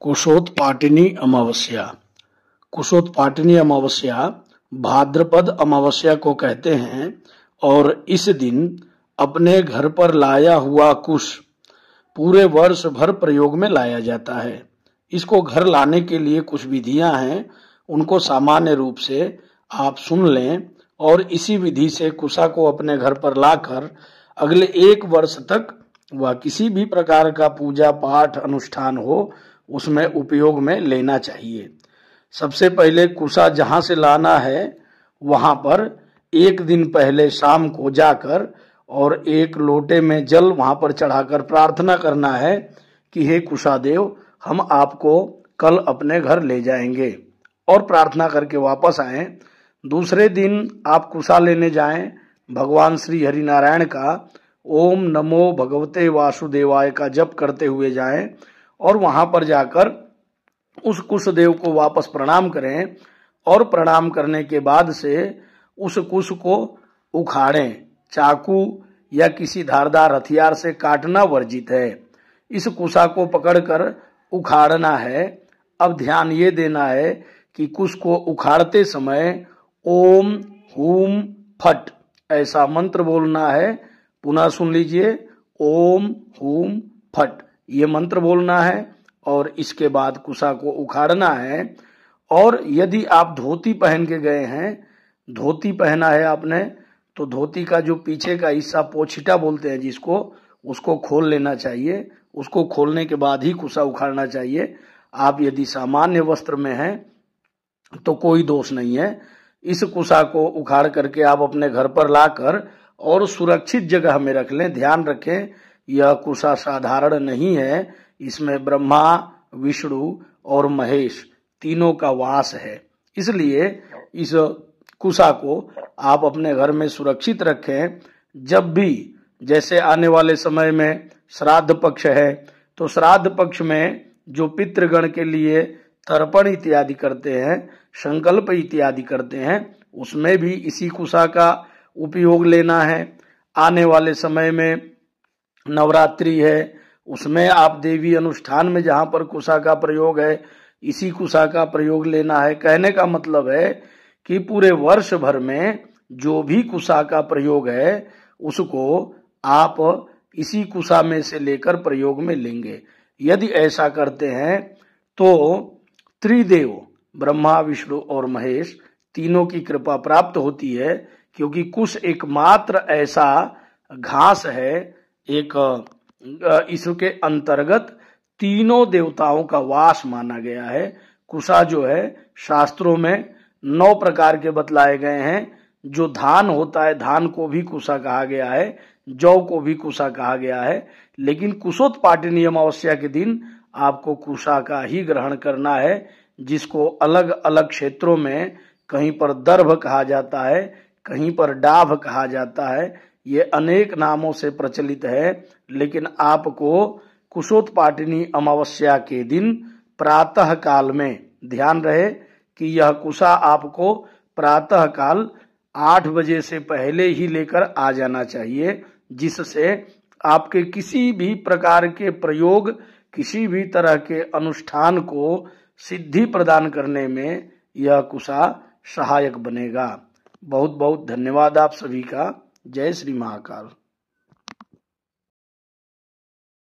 कुशोत्पाटिनी अमावस्या। कुशोत्पाटिनी अमावस्या भाद्रपद अमावस्या को कहते हैं और इस दिन अपने घर पर लाया हुआ कुश पूरे वर्ष भर प्रयोग में लाया जाता है। इसको घर लाने के लिए कुछ विधियां हैं, उनको सामान्य रूप से आप सुन लें और इसी विधि से कुशा को अपने घर पर लाकर अगले 1 वर्ष तक वह किसी भी प्रकार का पूजा पाठ अनुष्ठान हो उसमें उपयोग में लेना चाहिए। सबसे पहले कुशा जहां से लाना है वहां पर 1 दिन पहले शाम को जाकर और 1 लोटे में जल वहां पर चढ़ाकर प्रार्थना करना है कि हे कुशादेव, हम आपको कल अपने घर ले जाएंगे, और प्रार्थना करके वापस आए। दूसरे दिन आप कुशा लेने जाएं, भगवान श्री हरिनारायण का ओम नमो भगवते वासुदेवाय का जप करते हुए जाएं और वहां पर जाकर उस कुशदेव को वापस प्रणाम करें और प्रणाम करने के बाद से उस कुश को उखाड़ें। चाकू या किसी धारदार हथियार से काटना वर्जित है। इस कुशा को पकड़कर उखाड़ना है। अब ध्यान ये देना है कि कुश को उखाड़ते समय ओम हूम फट ऐसा मंत्र बोलना है। पुनः सुन लीजिए, ओम हूम फट ये मंत्र बोलना है और इसके बाद कुशा को उखाड़ना है। और यदि आप धोती पहन के गए हैं, धोती पहना है आपने, तो धोती का जो पीछे का हिस्सा पोछिटा बोलते हैं जिसको, उसको खोल लेना चाहिए। उसको खोलने के बाद ही कुशा उखाड़ना चाहिए। आप यदि सामान्य वस्त्र में हैं तो कोई दोष नहीं है। इस कुशा को उखाड़ करके आप अपने घर पर लाकर और सुरक्षित जगह में रख लें। ध्यान रखें, यह कुशा साधारण नहीं है, इसमें ब्रह्मा, विष्णु और महेश तीनों का वास है। इसलिए इस कुशा को आप अपने घर में सुरक्षित रखें। जब भी, जैसे आने वाले समय में श्राद्ध पक्ष है, तो श्राद्ध पक्ष में जो पितृगण के लिए तर्पण इत्यादि करते हैं, संकल्प इत्यादि करते हैं, उसमें भी इसी कुशा का उपयोग लेना है। आने वाले समय में नवरात्रि है, उसमें आप देवी अनुष्ठान में जहां पर कुशा का प्रयोग है, इसी कुशा का प्रयोग लेना है। कहने का मतलब है कि पूरे वर्ष भर में जो भी कुशा का प्रयोग है उसको आप इसी कुशा में से लेकर प्रयोग में लेंगे। यदि ऐसा करते हैं तो त्रिदेव ब्रह्मा, विष्णु और महेश तीनों की कृपा प्राप्त होती है, क्योंकि कुश एकमात्र ऐसा घास है, इसके अंतर्गत तीनों देवताओं का वास माना गया है। कुशा जो है शास्त्रों में 9 प्रकार के बतलाए गए हैं। जो धान होता है, धान को भी कुशा कहा गया है, जौ को भी कुशा कहा गया है, लेकिन कुशोत्पाटिनी अमावस्या के दिन आपको कुशा का ही ग्रहण करना है, जिसको अलग अलग क्षेत्रों में कहीं पर दर्भ कहा जाता है, कहीं पर डाभ कहा जाता है। ये अनेक नामों से प्रचलित है, लेकिन आपको कुशोत्पाटिनी अमावस्या के दिन प्रातः काल में ध्यान रहे कि यह कुशा आपको प्रातः काल 8 बजे से पहले ही लेकर आ जाना चाहिए, जिससे आपके किसी भी प्रकार के प्रयोग, किसी भी तरह के अनुष्ठान को सिद्धि प्रदान करने में यह कुशा सहायक बनेगा। बहुत बहुत धन्यवाद आप सभी का। जय श्री महाकाल।